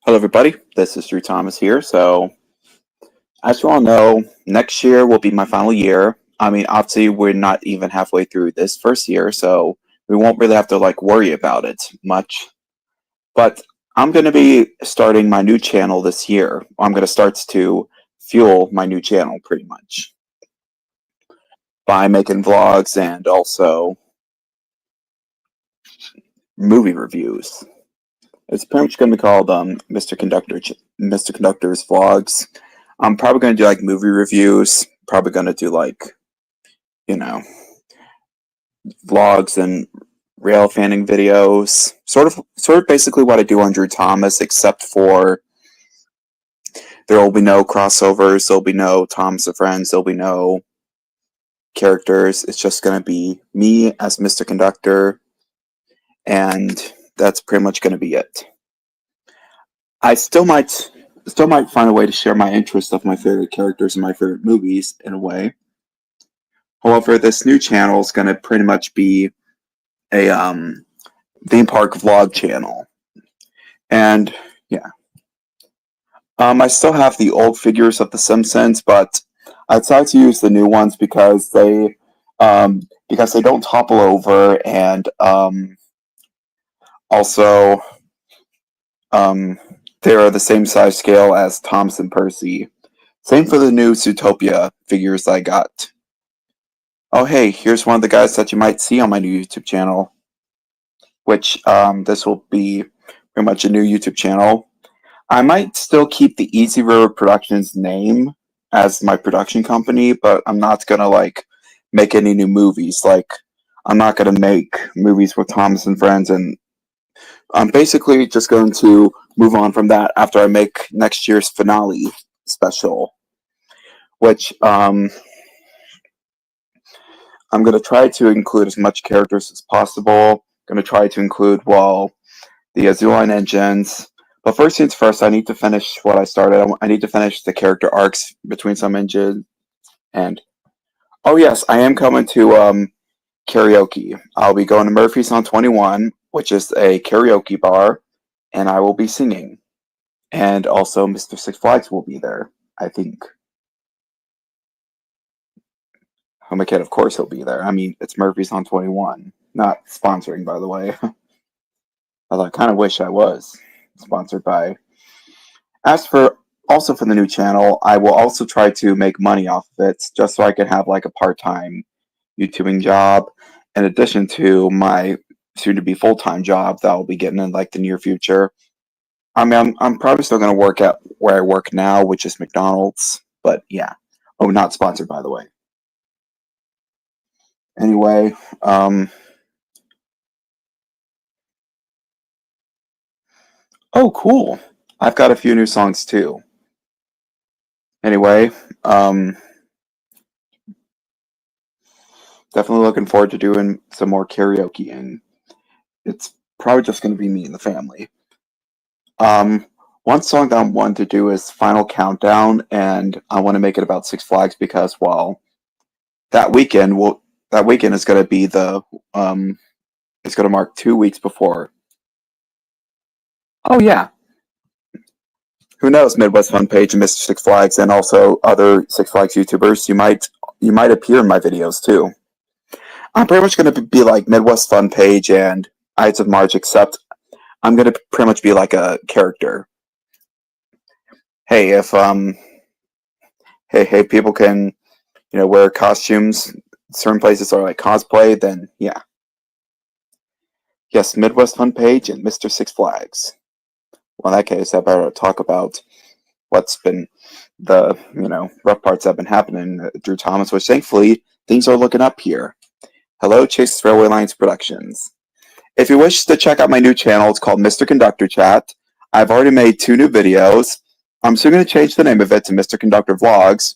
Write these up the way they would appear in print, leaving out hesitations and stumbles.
Hello, everybody. This is Drew Thomas here. As you all know, next year will be my final year. I mean, obviously, we're not even halfway through this first year, so we won't really have to worry about it much. But I'm going to be starting my new channel this year. I'm going to start to fuel my new channel pretty much by making vlogs and also movie reviews. It's pretty much going to be called Mr. Conductor's Vlogs. I'm probably going to do movie reviews. Probably going to do you know vlogs and rail fanning videos. Sort of basically what I do on Drew Thomas, except for there will be no crossovers. There'll be no Thomas and Friends. There'll be no characters. It's just going to be me as Mr. Conductor, and that's pretty much going to be it. I still might find a way to share my interest of my favorite characters and my favorite movies in a way. However, this new channel is going to pretty much be a theme park vlog channel, and yeah, I still have the old figures of The Simpsons, but I decided to use the new ones because they don't topple over, and also they are the same size scale as Thomas and Percy. Same for the new Zootopia figures I got. Oh hey, here's one of the guys that you might see on my new YouTube channel, which this will be pretty much a new YouTube channel. I might still keep the Easy River Productions name as my production company, but I'm not gonna make any new movies. I'm not gonna make movies with Thomas and Friends, and I'm basically just going to move on from that after I make next year's finale special, which I'm going to try to include as much characters as possible. Going to try to include, the Azuline engines. But first things first, I need to finish what I started. I need to finish the character arcs between some engines. And, oh yes, I am coming to karaoke. I'll be going to Murphy's on 21, which is a karaoke bar, and I will be singing. And also, Mr. Six Flags will be there, I think. Oh my kid, of course he'll be there. I mean, it's Murphy's on 21. Not sponsoring, by the way. Although I kind of wish I was sponsored by. As for also for the new channel, I will also try to make money off of it, just so I can have a part-time YouTubing job, in addition to my soon-to-be full-time job that I'll be getting in the near future. I mean, I'm probably still going to work at where I work now, which is McDonald's, but yeah. Oh, not sponsored, by the way. Anyway, oh, cool. I've got a few new songs too. Anyway, definitely looking forward to doing some more karaoke, and it's probably just going to be me and the family. Um, One song that I want to do is Final Countdown, and I want to make it about Six Flags because, that weekend is going to be it's going to mark 2 weeks before. Oh yeah, who knows? Midwest Fun Page and Mr. Six Flags, and also other Six Flags YouTubers, you might appear in my videos too. I'm pretty much going to be like Midwest Fun Page and Ides of March, except I'm going to pretty much be like a character. Hey, if hey, people can wear costumes. Certain places are like cosplay. Then yeah, yes, Midwest Fun Page and Mr. Six Flags. Well, in that case, I better talk about what's been the rough parts that have been happening at Drew Thomas, which thankfully things are looking up here. Hello, Chase Railway Lines Productions. If you wish to check out my new channel, it's called Mr. Conductor Chat. I've already made 2 new videos. I'm soon going to change the name of it to Mr. Conductor Vlogs.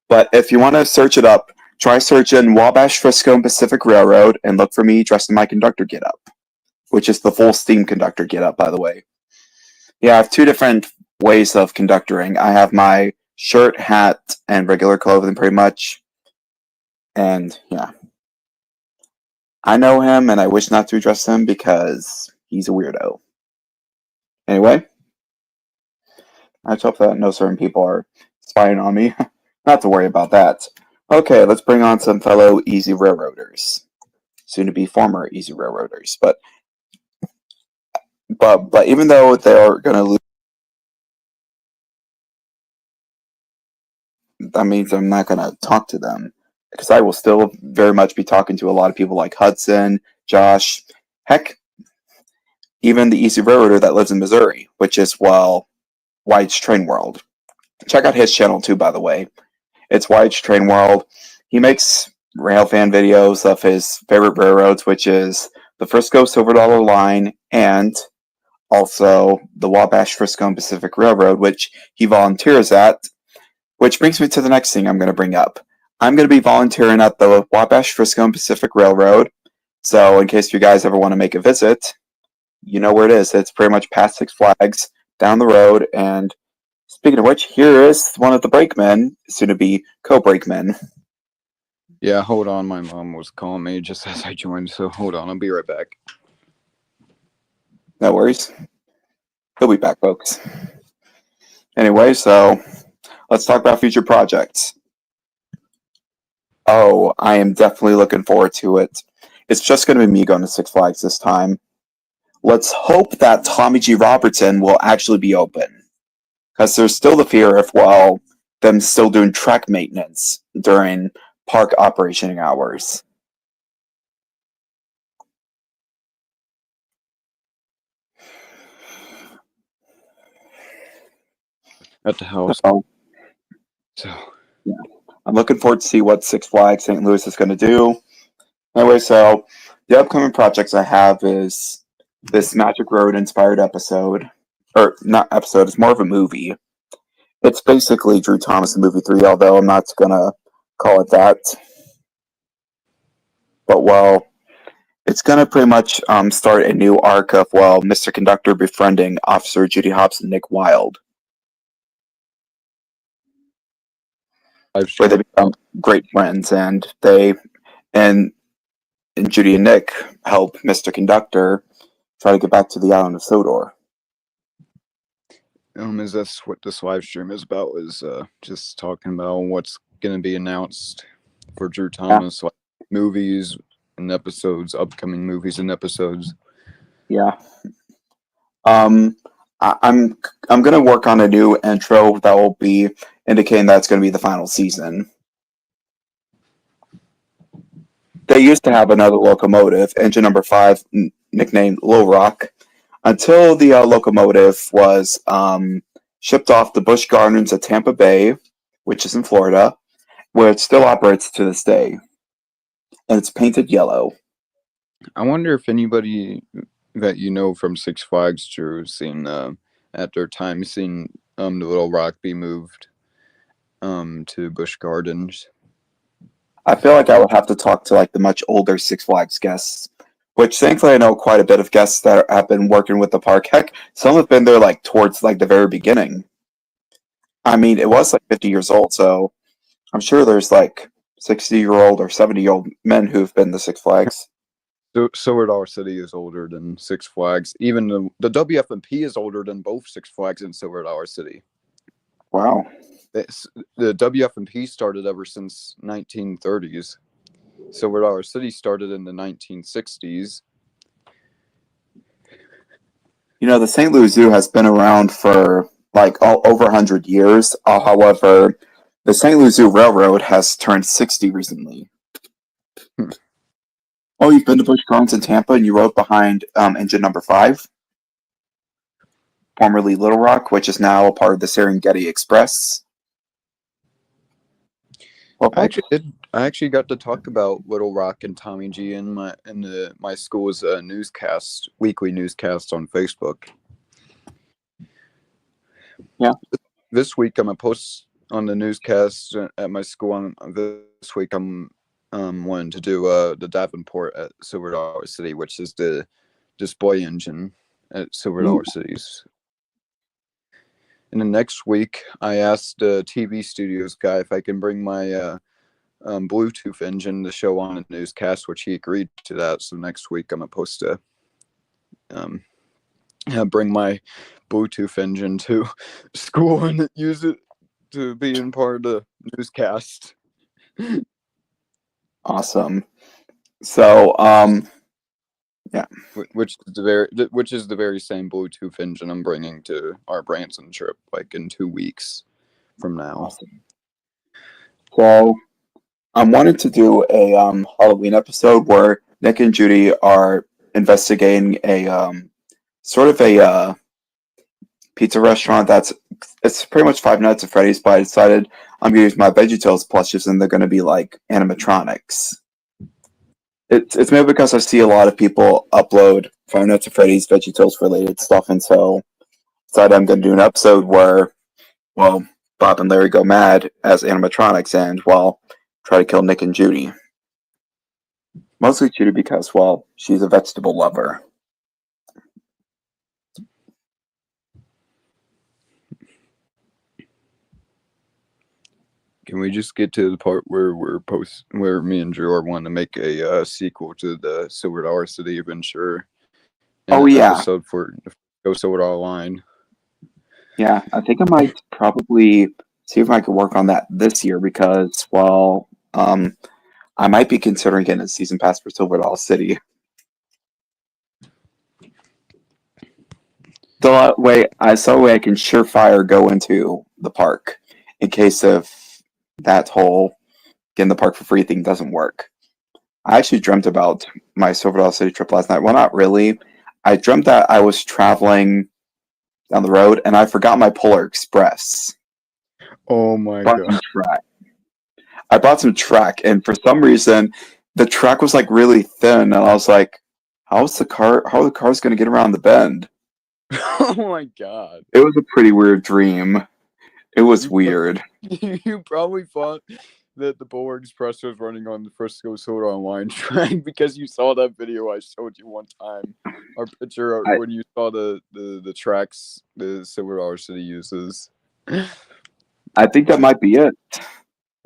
But if you want to search it up, try search in Wabash, Frisco, and Pacific Railroad and look for me dressed in my conductor getup, which is the full steam conductor getup, by the way. Yeah, I have 2 different ways of conductoring. I have my shirt, hat, and regular clothing, pretty much. And yeah. I know him, and I wish not to address him because he's a weirdo. Anyway, I just hope that no certain people are spying on me. Not to worry about that. Okay, let's bring on some fellow Easy Railroaders, soon to be former Easy Railroaders. But even though they are going to lose, that means I'm not going to talk to them because I will still very much be talking to a lot of people like Hudson, Josh, heck, even the Easy Railroader that lives in Missouri, which is White's Train World. Check out his channel too, by the way. It's White's Train World. He makes rail fan videos of his favorite railroads, which is the Frisco Silver Dollar Line and also the Wabash Frisco and Pacific Railroad, which he volunteers at. Which brings me to the next thing I'm going to bring up. I'm going to be volunteering at the Wabash Frisco and Pacific Railroad. So, in case you guys ever want to make a visit, you know where it is. It's pretty much past Six Flags, down the road. And speaking of which, here is one of the brakemen, soon to be co-brakemen. Yeah, hold on. My mom was calling me just as I joined, so hold on. I'll be right back. No worries. He'll be back, folks. Anyway, so let's talk about future projects. Oh, I am definitely looking forward to it. It's just going to be me going to Six Flags this time. Let's hope that Tommy G. Robertson will actually be open. Because there's still the fear of, well, them still doing track maintenance during park operating hours. At the house. So, yeah. I'm looking forward to see what Six Flags St. Louis is going to do. Anyway, so the upcoming projects I have is this Magic Road inspired episode. Or, not episode, it's more of a movie. It's basically Drew Thomas in movie 3, although I'm not going to call it that. But, well, it's going to pretty much start a new arc of, well, Mr. Conductor befriending Officer Judy Hopps and Nick Wilde. Where they become great friends, and Judy and Nick help Mr. Conductor try to get back to the island of Sodor. Is this what this live stream is about? Is just talking about what's going to be announced for Drew Thomas, like movies and episodes, upcoming movies and episodes. Yeah. I'm gonna work on a new intro that will be indicating that it's gonna be the final season. They used to have another locomotive, engine number 5, nicknamed Little Rock, until the locomotive was shipped off to Busch Gardens at Tampa Bay, which is in Florida, where it still operates to this day, and it's painted yellow. I wonder if anybody that you know from Six Flags, Drew, seen at their time seen the Little Rock be moved to Busch Gardens. I feel like I would have to talk to like the much older Six Flags guests, which thankfully I know quite a bit of guests that have been working with the park. Heck, some have been there like towards like the very beginning. I mean, it was like 50 years old, so I'm sure there's like 60-year-old or 70-year-old men who've been to Six Flags. So Silver Dollar City is older than Six Flags. Even the WFMP is older than both Six Flags and Silver Dollar City. Wow. The WFMP started ever since 1930s. Silver Dollar City started in the 1960s. You know, the St. Louis Zoo has been around for like over 100 years. However, the St. Louis Zoo Railroad has turned 60 recently. Oh, you've been to Busch Gardens in Tampa and you rode behind engine number 5? Formerly Little Rock, which is now a part of the Serengeti Express. I actually got to talk about Little Rock and Tommy G in my school's weekly newscast on Facebook. Yeah. This week I'm gonna post on the newscast at my school. This week I'm wanting to do the Davenport at Silver Dollar City, which is the display engine at Silver Dollar Cities. And the next week, I asked the TV studios guy if I can bring my Bluetooth engine to show on a newscast, which he agreed to that. So next week, I'm going to post bring my Bluetooth engine to school and use it to be in part of the newscast. Awesome. So, Which is the very same Bluetooth engine I'm bringing to our Branson trip, like in 2 weeks from now. awesome. So, I wanted to do a Halloween episode where Nick and Judy are investigating a sort of a pizza restaurant it's pretty much Five Nights at Freddy's, but I decided I'm gonna use my VeggieTales plushes and they're gonna be like animatronics. It's maybe because I see a lot of people upload Five Nights at Freddy's VeggieTales related stuff, and so decided I'm gonna do an episode where, well, Bob and Larry go mad as animatronics and, well, try to kill Nick and Judy. Mostly Judy because, well, she's a vegetable lover. Can we just get to the part where where me and Drew are wanting to make a sequel to the Silver Dollar City Adventure? Oh, yeah. Episode for Go Silver Dollar Line. Yeah, I think I might probably see if I could work on that this year because, well, I might be considering getting a season pass for Silver Dollar City. The way I can surefire go into the park in case of that whole getting the park for free thing doesn't work. I actually dreamt about my Silver Dollar City trip last night. Well, not really. I dreamt that I was traveling down the road and I forgot my Polar Express. Oh my god! I bought some track, and for some reason, the track was like really thin, and I was like, How are the cars going to get around the bend?" Oh my god! It was a pretty weird dream. It was weird. You probably thought that the Polar Express was running on the Frisco Soda Online track because you saw that video I showed you one time. Our picture when you saw the tracks the Silver Dollar City uses. I think that might be it.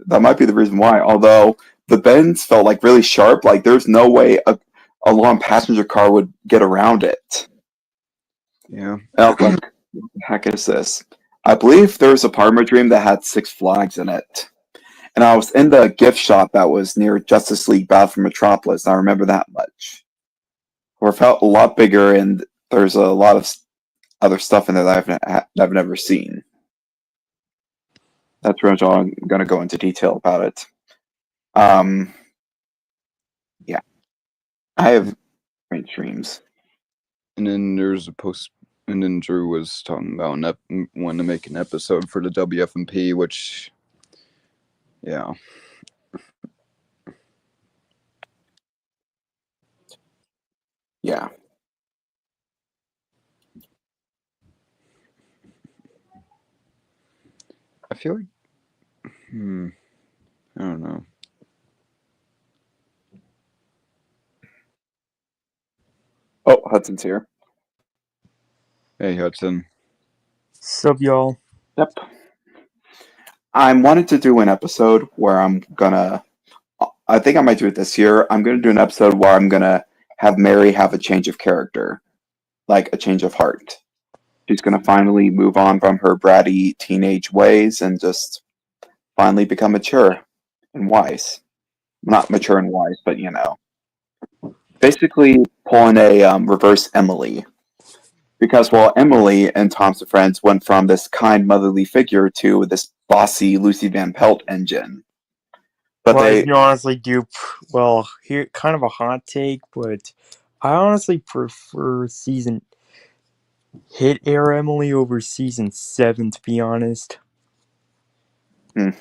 That might be the reason why. Although the bends felt like really sharp, like there's no way a long passenger car would get around it. Yeah. And I was like, what the heck is this? I believe there was a part of my dream that had Six Flags in it. And I was in the gift shop that was near Justice League Battle for Metropolis. I remember that much. Where it felt a lot bigger, and there's a lot of other stuff in there that I've never seen. That's pretty much all I'm going to go into detail about it. Yeah. I have great dreams. And then there's and then Drew was talking about wanting to make an episode for the WFMP, which, yeah. Yeah. I feel like, I don't know. Oh, Hudson's here. Hey, Hudson. Sup, y'all? Yep. I wanted to do an episode where I think I might do it this year. I'm gonna do an episode where I'm gonna have Mary have a change of character, like a change of heart. She's gonna finally move on from her bratty teenage ways and just finally become mature and wise. Not mature and wise, but basically pulling a reverse Emily. Because while Emily and Tom's friends went from this kind motherly figure to this bossy Lucy Van Pelt engine. But you honestly do, well, here, kind of a hot take, but I honestly prefer season Hit Air Emily over season 7, to be honest. There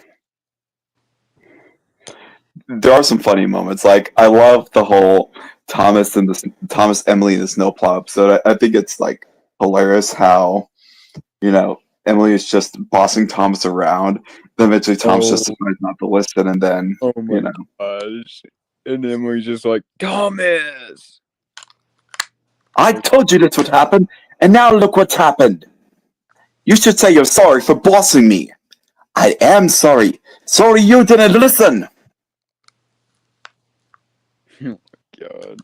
are some funny moments. Like, I love the whole Thomas, Emily, and the snowplow episode. I think it's like hilarious how, Emily is just bossing Thomas around. Then eventually Thomas just decides not to listen, and then, Oh my gosh. And Emily's just like, Thomas! I told you this would happen, and now look what's happened. You should say you're sorry for bossing me. I am sorry. Sorry you didn't listen. Oh my god.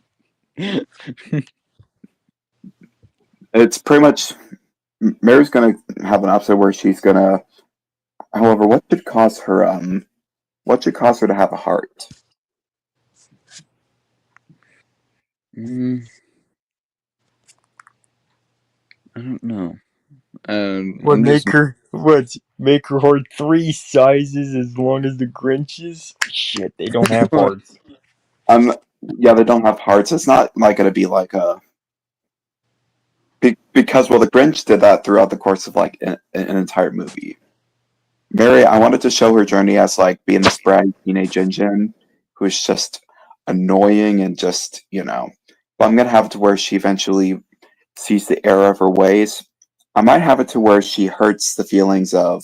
It's pretty much Mary's gonna have an episode where she's gonna. However, what should cause her to have a heart? Mm, I don't know. What I'm just make her heart 3 sizes as long as the Grinch's? Shit, they don't have hearts. Yeah, they don't have hearts. It's not like gonna be like a because the Grinch did that throughout the course of like an entire movie. Mary, I wanted to show her journey as like being this bratty teenage engine who's just annoying and just But I'm gonna have it to where she eventually sees the error of her ways. I might have it to where she hurts the feelings of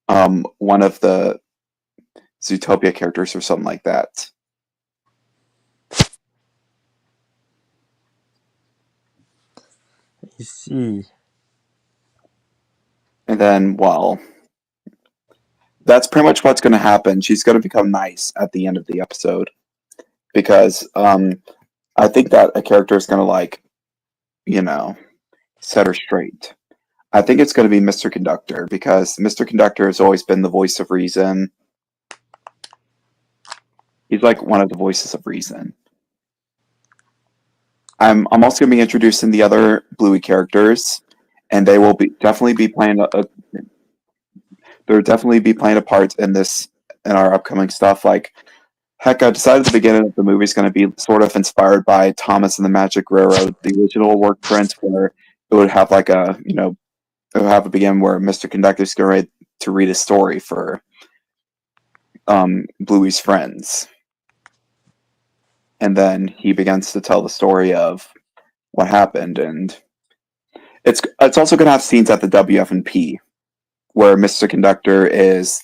one of the Zootopia characters or something like that. You see. And then, well, that's pretty much what's going to happen. She's going to become nice at the end of the episode because I think that a character is going to set her straight. I think it's going to be Mr. Conductor because Mr. Conductor has always been the voice of reason. He's like one of the voices of reason. I'm also going to be introducing the other Bluey characters, and they will definitely be playing a part in our upcoming stuff. Like, heck, I decided the beginning of the movie is going to be sort of inspired by Thomas and the Magic Railroad, the original work print, where it would have like it would have a begin where Mr. Conductor is going to read a story for Bluey's friends, and then he begins to tell the story of what happened, and it's also going to have scenes at the WF&P where Mr. Conductor is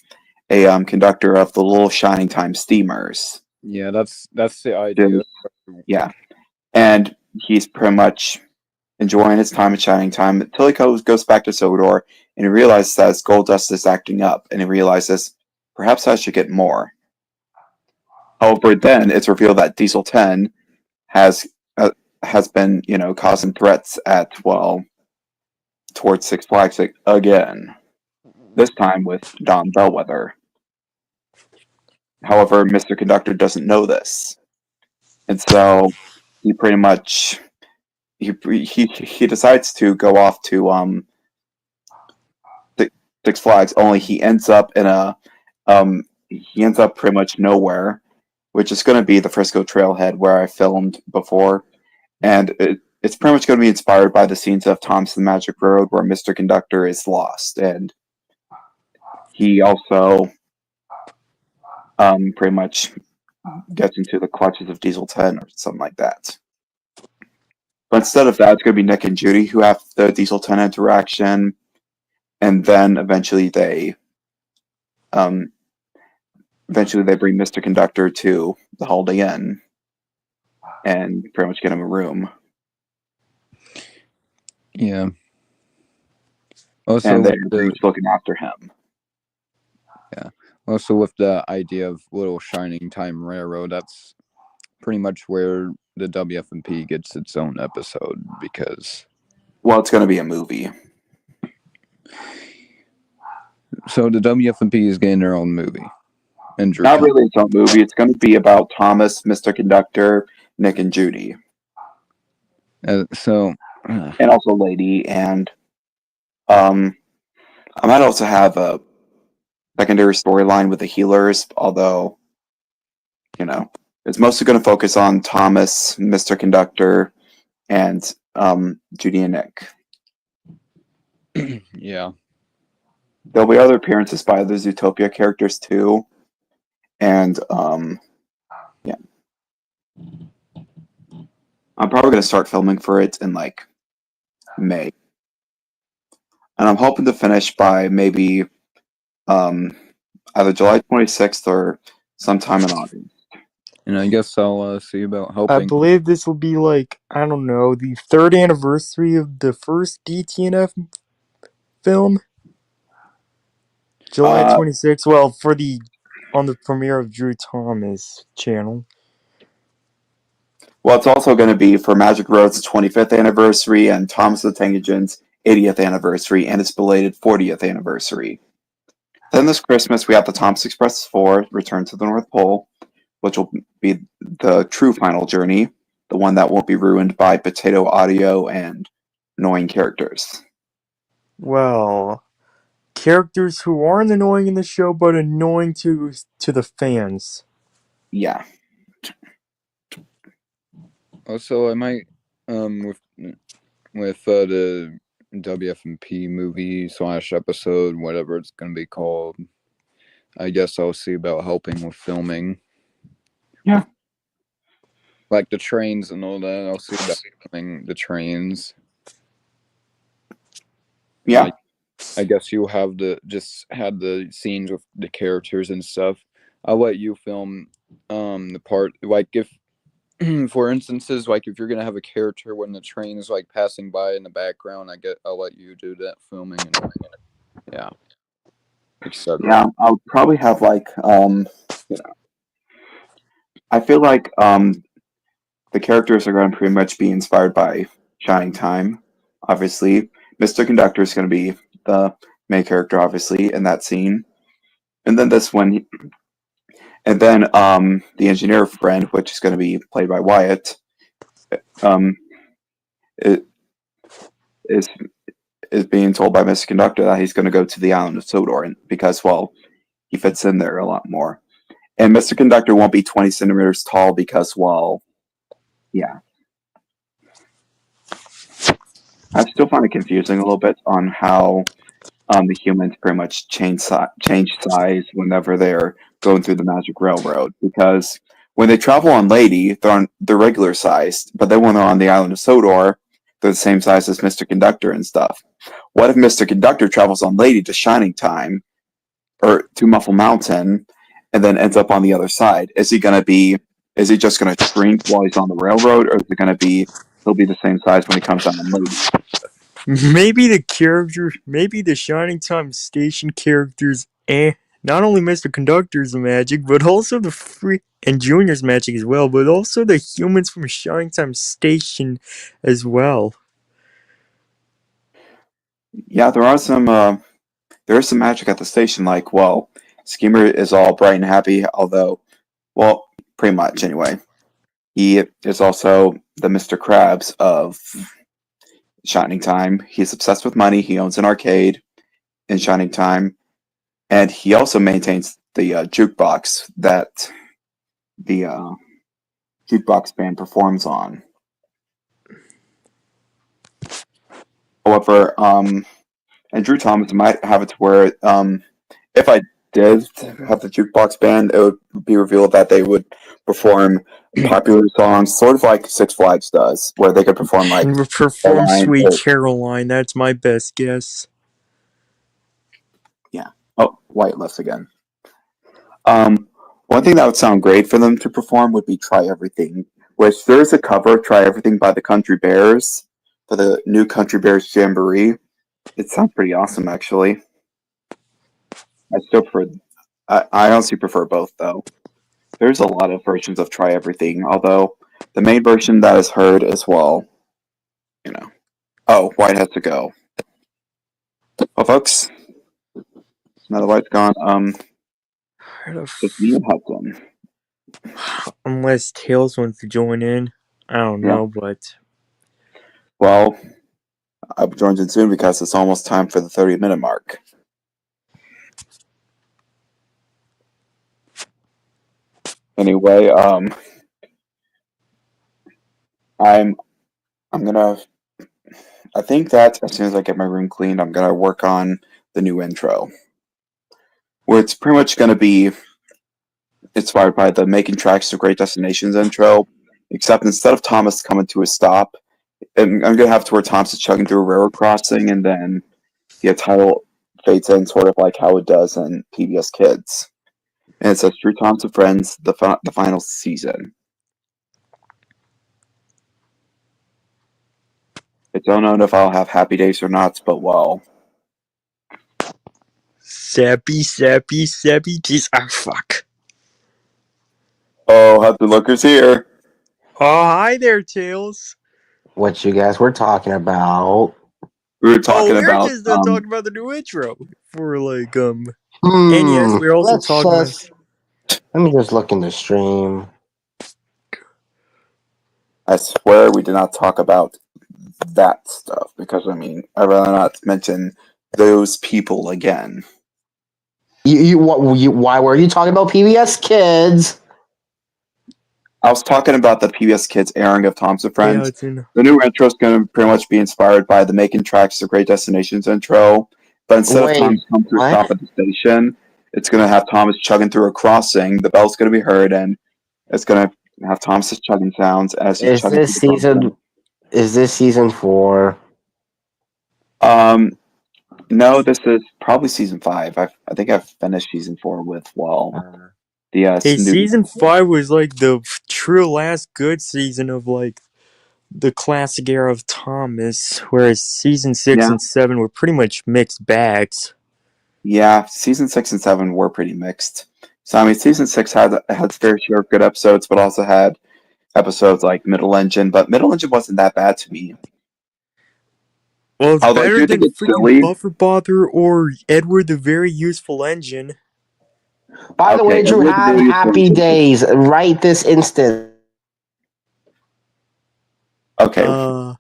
a conductor of the Little Shining Time steamers. yeah, that's the idea. Yeah, and he's pretty much enjoying his time at Shining Time until he goes back to Sodor and he realizes that his Goldust is acting up, and he realizes perhaps I should get more. However, then it's revealed that Diesel 10 has been causing threats towards Six Flags again. This time with Don Bellwether. However, Mr. Conductor doesn't know this, and so he pretty much he decides to go off to Six Flags. Only he ends up pretty much nowhere, which is going to be the Frisco Trailhead where I filmed before, and it's pretty much going to be inspired by the scenes of Thomas and the Magic Road where Mr. Conductor is lost, and he also pretty much gets into the clutches of Diesel 10 or something like that. But instead of that, it's going to be Nick and Judy who have the Diesel 10 interaction, and then eventually they bring Mr. Conductor to the Holiday Inn and pretty much get him a room. Yeah. Also, and they're pretty much looking after him. Yeah. Also, with the idea of Little Shining Time Railroad, that's pretty much where the WF&P gets its own episode because. Well, it's going to be a movie. So the WF&P is getting their own movie. Not really its own movie. It's going to be about Thomas, Mr. Conductor, Nick, and Judy. And also Lady, and I might also have a secondary storyline with the healers, although, it's mostly going to focus on Thomas, Mr. Conductor, and Judy and Nick. Yeah. There'll be other appearances by other Zootopia characters too. And yeah. I'm probably going to start filming for it in like May. And I'm hoping to finish by maybe either July 26th or sometime in August. And I guess I'll see about helping. I believe this will be like, I don't know, the 3rd anniversary of the first DTNF film. July 26th. Well, on the premiere of Drew Thomas channel. Well, it's also going to be for Magic Road's 25th anniversary and Thomas the Tank Engine's 80th anniversary and its belated 40th anniversary. Then this Christmas, we have the Thomas Express 4, Return to the North Pole, which will be the true final journey, the one that won't be ruined by potato audio and annoying characters. Well, characters who aren't annoying in the show, but annoying to the fans. Yeah. Also, I might with the WFMP movie / episode, whatever it's gonna be called. I guess I'll see about helping with filming. Yeah. Like the trains and all that. I'll see about filming the trains. Yeah. Like, I guess you have had the scenes with the characters and stuff. I'll let you film the part, like if for instances, like if you're gonna have a character when the train is like passing by in the background, I'll let you do that filming and yeah, etc. Yeah, I'll probably have like I feel like the characters are going to pretty much be inspired by Shining Time. Obviously, Mr. Conductor is going to be the main character, obviously, in that scene. And then this one, and then the engineer friend, which is going to be played by Wyatt, it is being told by Mr. Conductor that he's going to go to the island of Sodor because, well, he fits in there a lot more. And Mr. Conductor won't be 20 centimeters tall because, well, yeah. I still find it confusing a little bit on how the humans pretty much change size whenever they're going through the Magic Railroad. Because when they travel on Lady, they're regular sized, but then when they're on the island of Sodor, they're the same size as Mr. Conductor and stuff. What if Mr. Conductor travels on Lady to Shining Time or to Muffle Mountain and then ends up on the other side? Is he just gonna shrink while he's on the railroad, or is it gonna be he'll be the same size when he comes down on Lady? Maybe the Shining Time Station characters, not only Mr. Conductor's magic, but also the free and Junior's magic as well, but also the humans from Shining Time Station as well. Yeah, there is some magic at the station. Like, well, Schemer is all bright and happy, although, well, pretty much anyway. He is also the Mr. Krabs of Shining Time. He's obsessed with money. He owns an arcade in Shining Time, and he also maintains the jukebox that the jukebox band performs on. However, and Drew Thomas might have it to where if I did have the jukebox band, it would be revealed that they would perform popular songs, sort of like Six Flags does, where they could perform like Perform Caroline Sweet or- Caroline, that's my best guess. Oh, White left again. One thing that would sound great for them to perform would be Try Everything, which there is a cover, Try Everything by the Country Bears, for the new Country Bears Jamboree. It sounds pretty awesome, actually. I honestly prefer both, though. There's a lot of versions of Try Everything, although the main version that is heard as well, oh, White has to go. Well, folks, now the White's gone, just me and Hudson. Unless Tails wants to join in. I don't know, but... Well, I'll be joined in soon because it's almost time for the 30-minute mark. Anyway, I think that as soon as I get my room cleaned, I'm gonna work on the new intro, where it's pretty much gonna be inspired by the Making Tracks to Great Destinations intro, except instead of Thomas coming to a stop, I'm gonna have to where Thomas is chugging through a railroad crossing, and then the title fades in, sort of like how it does in PBS Kids. And it says Drew Thomas and Friends, the final season. It's unknown if I'll have happy days or not, but well. Sappy teeth. Ah, fuck. Oh, Hudson Looker's here. Oh, hi there, Tails. What you guys were talking about. We were Oh, talking we're about just talking about the new intro for like and yes, Hmm. we're also Let's talking about. just let me just look in the stream. I swear we did not talk about that stuff because I mean I'd rather not mention those people again. Why were you talking about PBS Kids? I was talking about the PBS Kids airing of Tom's and Yeah, Friends. it's in. The new intro is going to pretty much be inspired by the Making Tracks to Great Destinations intro, but instead of Wait, Thomas come to a stop what? at the station, it's going to have Thomas chugging through a crossing. The bell's going to be heard, and it's going to have Thomas's chugging sounds as he's Is chugging through this the crossing. season? Is this season 4? No, this is probably season 5. I think I've finished season 4 with the Hey, new. season 5 was like the true last good season of like the classic era of Thomas, whereas season 6 Yeah, and 7 were pretty much mixed bags. yeah. Season 6 and 7 were pretty mixed. So I mean, season 6 had its fair share of good episodes, but also had episodes like Middle Engine. But Middle Engine wasn't that bad to me. Well, it's Although I better do think than it's freaking silly. Buffer Bother or Edward the Very Useful Engine. By the Okay, way, Drew, Edward the have Very Useful happy Engine. days right this instant. Okay, Uh,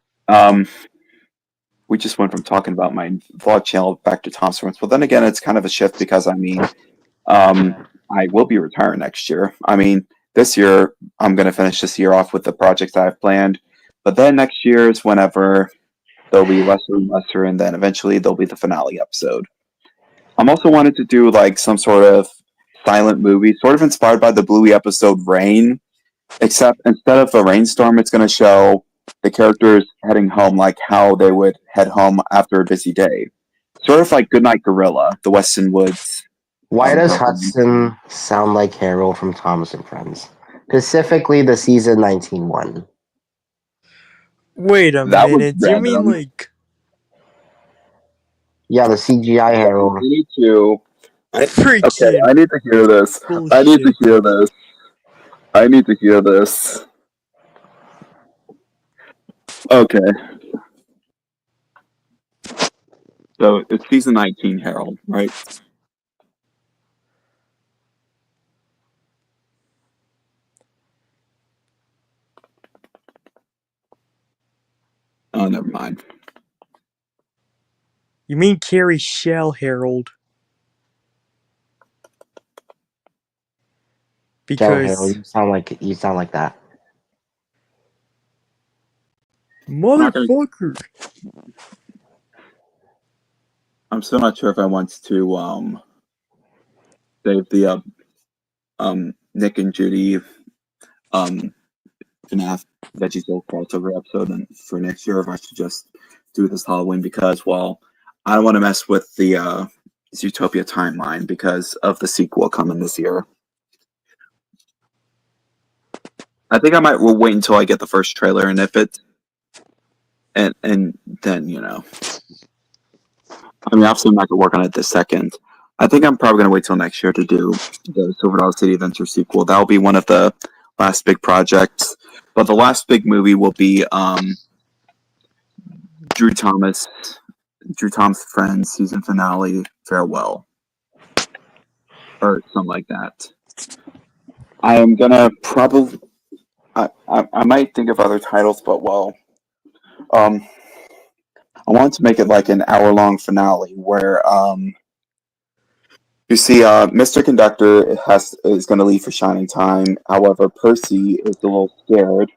we just went from talking about my vlog channel back to Tom's Friends. But then again, it's kind of a shift because I mean, I will be retiring next year. I mean, this year I'm going to finish this year off with the projects I have planned, but then next year is whenever there'll be lesser and lesser, and then eventually there'll be the finale episode. I'm also wanted to do like some sort of silent movie, sort of inspired by the Bluey episode Rain, except instead of a rainstorm, it's going to show the characters heading home like how they would head home after a busy day. Sort of like Goodnight Gorilla, the Weston Woods Why does program. Hudson sound like Harold from Thomas and Friends? Specifically, the season 19 one. wait a That was minute. Do you mean random. like. Yeah, the CGI I Harold. need to. Okay, Freaking I need to hear this. I need to bullshit. hear this. I need to hear this. Okay. So it's season 19, Harold, right? Oh, never mind. You mean Carrie Shell, Harold? Tell Harold, Because. you sound like that. Motherfucker! I'm still not sure if I want to save the Nick and Judy FNAF VeggieTales crossover episode and for next year, if I should just do this Halloween because, well, I don't want to mess with the Zootopia timeline because of the sequel coming this year. I think I might wait until I get the first trailer and if it and then I mean obviously I'm not gonna work on it this second. I think I'm probably gonna wait till next year to do the Silver Dollar City Adventure sequel. That'll be one of the last big projects. But the last big movie will be Drew Thomas Friends season finale farewell. Or something like that. I am gonna probably I might think of other titles, but well I wanted to make it like an hour-long finale where you see Mr. Conductor is going to leave for Shining Time. However, Percy is a little scared,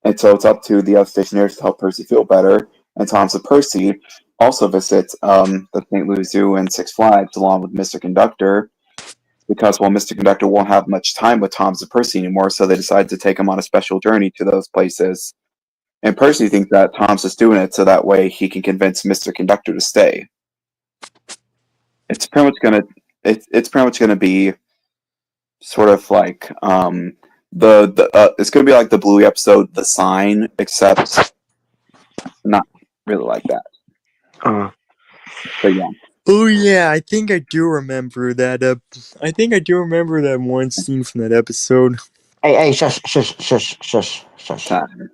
and so it's up to the other stationers to help Percy feel better. And Thomas and Percy also visit the St. Louis Zoo and Six Flags along with Mr. Conductor because well, Mr. Conductor won't have much time with Thomas and Percy anymore, so they decide to take him on a special journey to those places. And Percy thinks that Tom's just doing it so that way he can convince Mr. Conductor to stay. It's pretty much gonna it's pretty much gonna be sort of like it's gonna be like the Bluey episode The Sign, except not really like that. But yeah. Oh yeah, I think I do remember that. I think I do remember that one scene from that episode. Hey, shush, shush, shush, shush, shush. Time.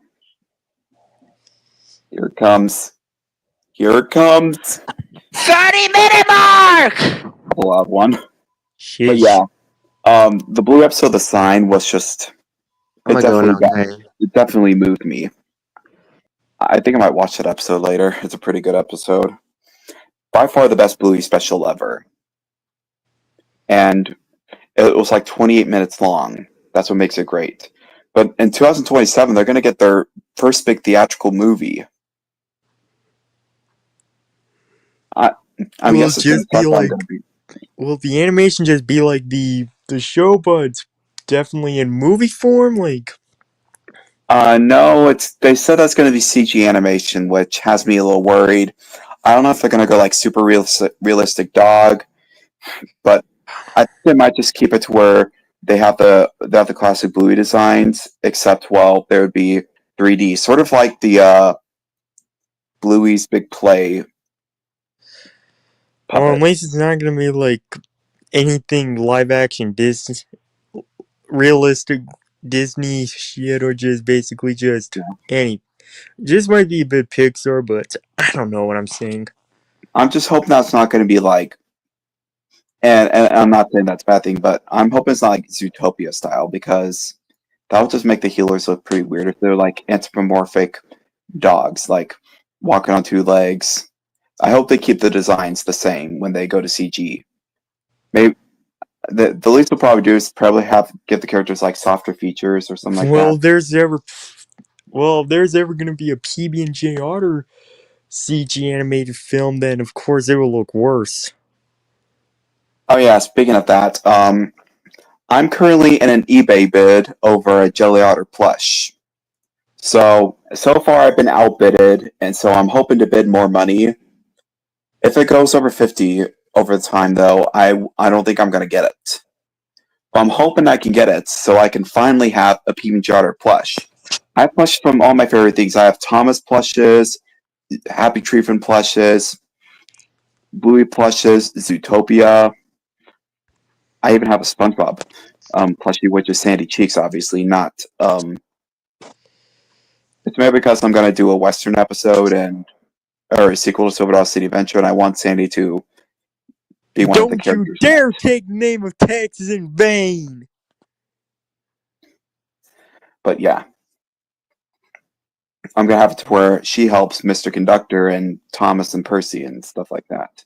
Here it comes. Here it comes. 30-minute mark! Pull out one. But Shish. yeah, the blue episode, The Sign, was just I'm it gonna go definitely now. it definitely moved me. I think I might watch that episode later. It's a pretty good episode. By far the best Bluey special ever. And it was like 28 minutes long. That's what makes it great. But in 2027, they're going to get their first big theatrical movie. I mean, Will yes, it's just be definitely like- going to be. Will the animation just be like the show, but it's definitely in movie form? Like, No, they said that's going to be CG animation, which has me a little worried. I don't know if they're going to go like super realistic dog, but I think they might just keep it to where they have the classic Bluey designs, except well, there would be 3D, sort of like the Bluey's Big Play. well, puppet. unless it's not gonna be like anything live action Disney, realistic Disney shit, or just basically just any. Just might be a bit Pixar, but I don't know what I'm saying. I'm just hoping that's not going to be like, and I'm not saying that's a bad thing, but I'm hoping it's not like Zootopia style because that would just make the healers look pretty weird if they're like anthropomorphic dogs, like walking on two legs. I hope they keep the designs the same when they go to CG. Maybe the least they'll probably do is probably give the characters like softer features or something like Well, that. if there's ever gonna be a PB&J Otter CG animated film, then of course it will look worse. Oh yeah, speaking of that, I'm currently in an eBay bid over a Jelly Otter plush. So far I've been outbidded, and so I'm hoping to bid more money. If it goes over 50 over the time, though, I don't think I'm gonna get it. But I'm hoping I can get it so I can finally have a PB&J Otter plush. I have plushes from all my favorite things. I have Thomas plushes, Happy Tree Friend plushes, Bluey plushes, Zootopia. I even have a SpongeBob plushie, which is Sandy Cheeks, obviously not. It's maybe because I'm gonna do a Western episode or a sequel to Silver Dollar City Adventure, and I want Sandy to be one of the Don't you characters. dare take the name of Texas in vain! But yeah, I'm gonna have it to where she helps Mr. Conductor and Thomas and Percy and stuff like that.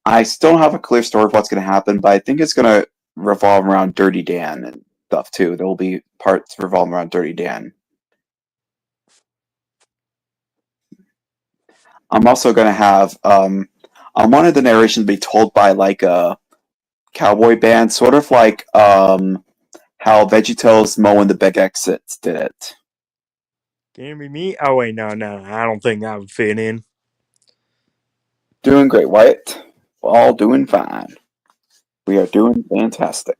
I still don't have a clear story of what's gonna happen, but I think it's gonna revolve around Dirty Dan and stuff too. There will be parts revolving around Dirty Dan. I'm also gonna have I wanted the narration to be told by like a cowboy band, sort of like how VeggieTales Mo and the Big Exits did it. Can it be me? Oh wait, no, I don't think I would fit in. Doing great, Wyatt. We're all doing fine. We are doing fantastic.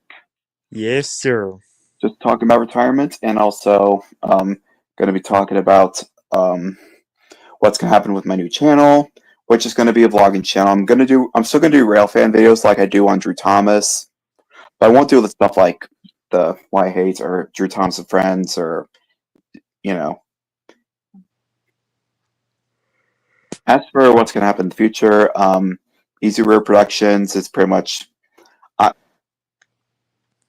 Yes, sir. Just talking about retirement, and also going to be talking about what's going to happen with my new channel, which is going to be a vlogging channel. I'm still going to do Railfan videos like I do on Drew Thomas, but I won't do the stuff like the Why I Hate or Drew Thomas and Friends or, you know. As for what's going to happen in the future, Easy Rare Productions is pretty much.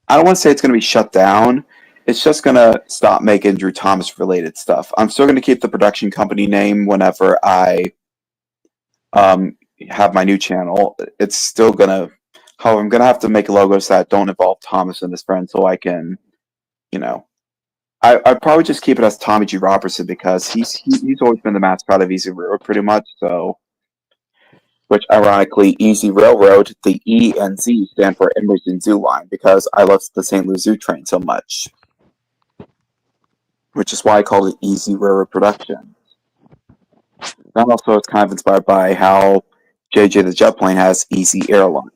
I don't want to say it's going to be shut down. It's just going to stop making Drew Thomas related stuff. I'm still going to keep the production company name whenever I have my new channel. It's still going to. However, I'm going to have to make logos that don't involve Thomas and his friends so I can, you know. I'd probably just keep it as Tommy G. Robertson because he's always been the mascot of Easy Railroad pretty much. So, which ironically, Easy Railroad, the E and Z stand for Emerson Zoo Line because I love the St. Louis Zoo train so much. Which is why I called it Easy Railroad Production. And also it's kind of inspired by how JJ the Jet Plane has Easy Airline.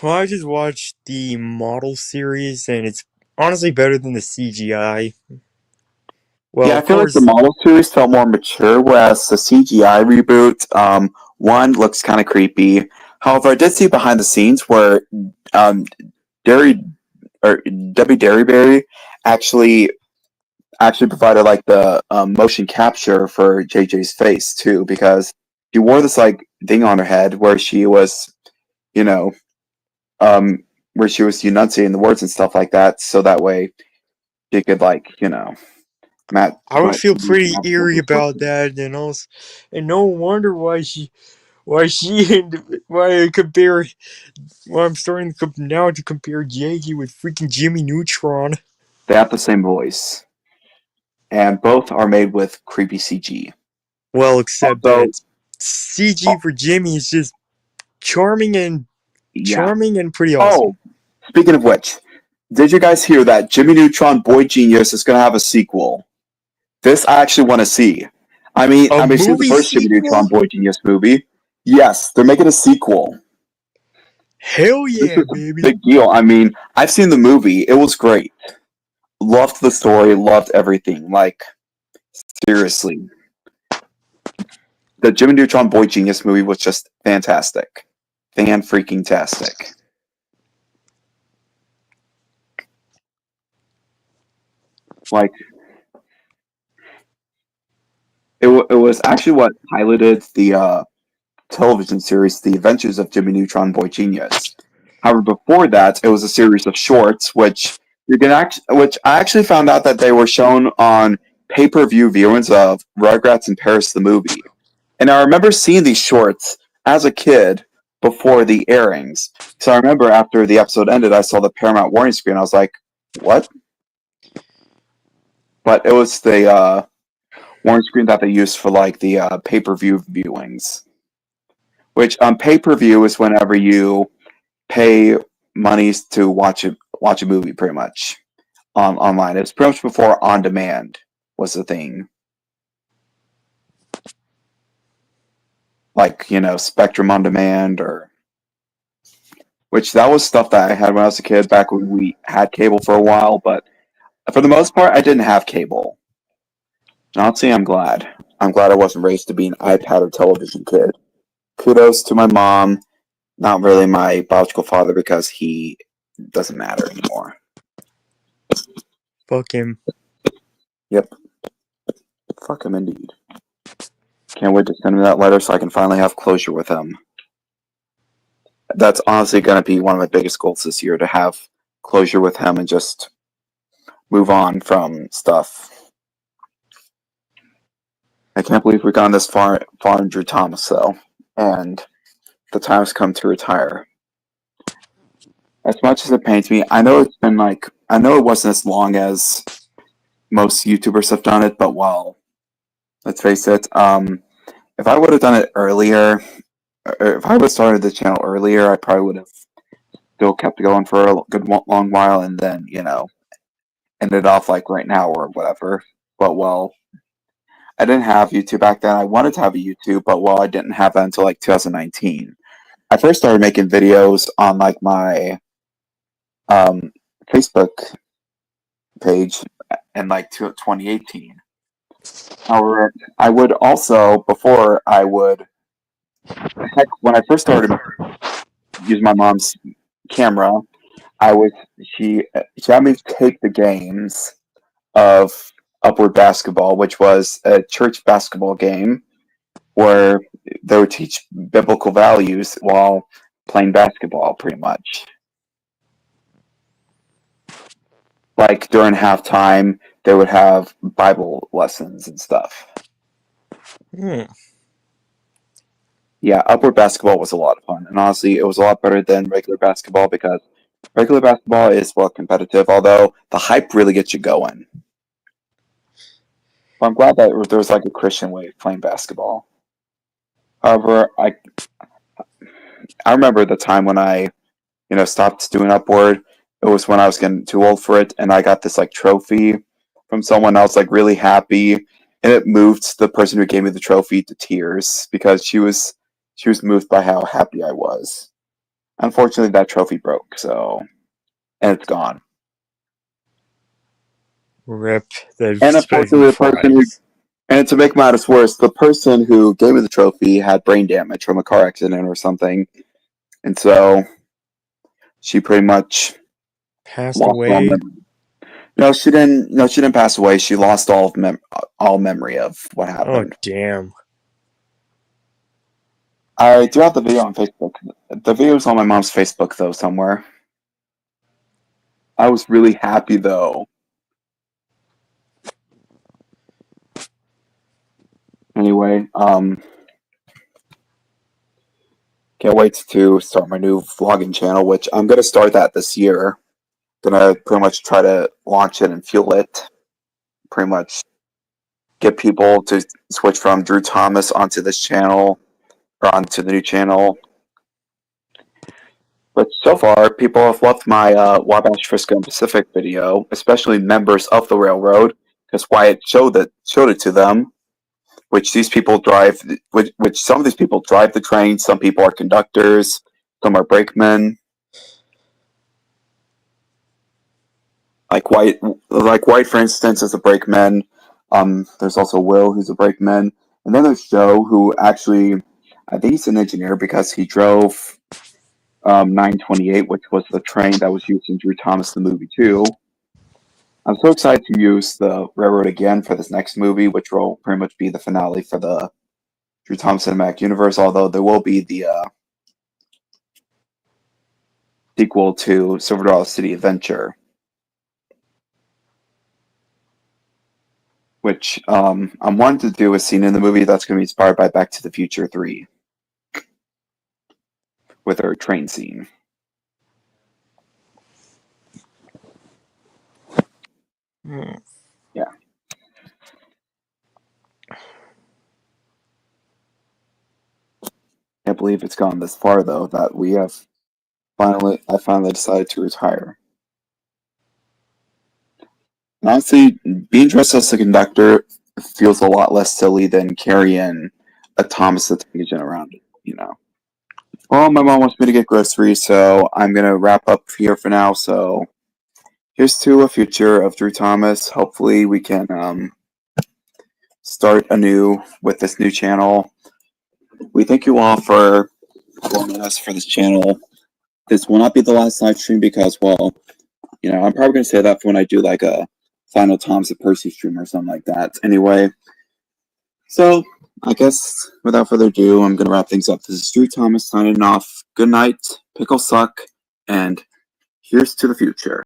Well, I just watched the model series, and it's honestly better than the CGI. Well, Yeah, I of feel like course, the model series felt more mature, whereas the CGI reboot, one looks kind of creepy. However, I did see behind the scenes where or Debbie Derryberry actually provided like the motion capture for JJ's face too, because she wore this like thing on her head where she was, you know, where she was enunciating the words and stuff like that, so that way she could like, Matt. I would feel pretty eerie about that, and no wonder why I'm starting now to compare JJ with freaking Jimmy Neutron. They have the same voice, and both are made with creepy CG. Well, except Also, that CG for Jimmy is just charming and pretty awesome. Oh, speaking of which, did you guys hear that Jimmy Neutron Boy Genius is going to have a sequel? This I actually want to see. I've seen the movie first Jimmy sequel? Neutron Boy Genius movie. Yes, they're making a sequel. Hell This yeah, is a baby! big deal. I've seen the movie. It was great. Loved the story. Loved everything. Like, seriously. The Jimmy Neutron Boy Genius movie was just fantastic. Fan-freaking-tastic. Like, it was actually what piloted the television series, The Adventures of Jimmy Neutron Boy Genius. However, before that, it was a series of shorts, which I actually found out that they were shown on pay-per-view viewings of Rugrats in Paris the movie. And I remember seeing these shorts as a kid before the airings. So I remember after the episode ended, I saw the Paramount warning screen. I was like, what? But it was the warning screen that they used for like the pay-per-view viewings. Which pay-per-view is whenever you pay monies to watch a movie, pretty much online. It's pretty much before on demand was the thing. Like, Spectrum on demand, which that was stuff that I had when I was a kid, back when we had cable for a while, but for the most part I didn't have cable. And honestly, I'm glad I wasn't raised to be an iPad or television kid. Kudos to my mom. Not really my biological father, because he doesn't matter anymore. Fuck him. Yep. Fuck him indeed. Can't wait to send him that letter so I can finally have closure with him. That's honestly going to be one of my biggest goals this year, to have closure with him and just move on from stuff. I can't believe we've gone this far in Drew Thomas, though. And the time's come to retire. As much as it pains me, I know it wasn't as long as most YouTubers have done it, but well, let's face it, if I would have done it earlier, or if I would have started the channel earlier, I probably would have still kept it going for a good long while, and then, ended off like right now or whatever. But well, I didn't have YouTube back then. I wanted to have a YouTube, but well, I didn't have that until like 2019. I first started making videos on like my Facebook page in like 2018. However, I would also, when I first started using my mom's camera, she had me take the games of Upward Basketball, which was a church basketball game where they would teach biblical values while playing basketball, pretty much. Like during halftime, they would have Bible lessons and stuff. Yeah, Upward Basketball was a lot of fun, and honestly, it was a lot better than regular basketball, because regular basketball is competitive, although the hype really gets you going. But I'm glad that there was like a Christian way of playing basketball. However, I remember the time when I, stopped doing Upward. It was when I was getting too old for it, and I got this like trophy from someone else, like really happy, and it moved the person who gave me the trophy to tears, because she was moved by how happy I was. Unfortunately, that trophy broke, and it's gone. Rip. And unfortunately, and to make matters worse, the person who gave me the trophy had brain damage from a car accident or something, and so she pretty much Passed lost all away. memory. No, she didn't. No, she didn't pass away. She lost all memory of what Oh happened. damn. I do have the video on Facebook. The video's on my mom's Facebook though somewhere. I was really happy though. Anyway, can't wait to start my new vlogging channel, which I'm gonna start that this year. Gonna pretty much try to launch it and fuel it. Pretty much get people to switch from Drew Thomas onto this channel or onto the new channel. But so far, people have loved my Wabash, Frisco, and Pacific video, especially members of the railroad, because Wyatt showed it to them. Which these people drive, which some of these people drive the train. Some people are conductors. Some are brakemen. Like White, for instance, is a brakeman. There's also Will, who's a brakeman, and then there's Joe, who actually, I think he's an engineer because he drove 928, which was the train that was used in Drew Thomas the movie too. I'm so excited to use the railroad again for this next movie, which will pretty much be the finale for the Drew Thomas Cinematic Universe, although there will be the sequel to Silver Dollar City Adventure, which I'm wanting to do a scene in the movie that's going to be inspired by Back to the Future 3 with her train scene. Yeah. Can't believe it's gone this far though, that I finally decided to retire. And honestly, being dressed as a conductor feels a lot less silly than carrying a Thomas the Tank Engine around, you know. Well, my mom wants me to get groceries, so I'm gonna wrap up here for now. So here's to a future of Drew Thomas. Hopefully we can start anew with this new channel. We thank you all for joining us for this channel. This will not be the last live stream because, well, you know, I'm probably going to say that for when I do like a Final Thomas at Percy stream or something like that. Anyway, so I guess without further ado, I'm going to wrap things up. This is Drew Thomas signing off. Good night, pickles suck, and here's to the future.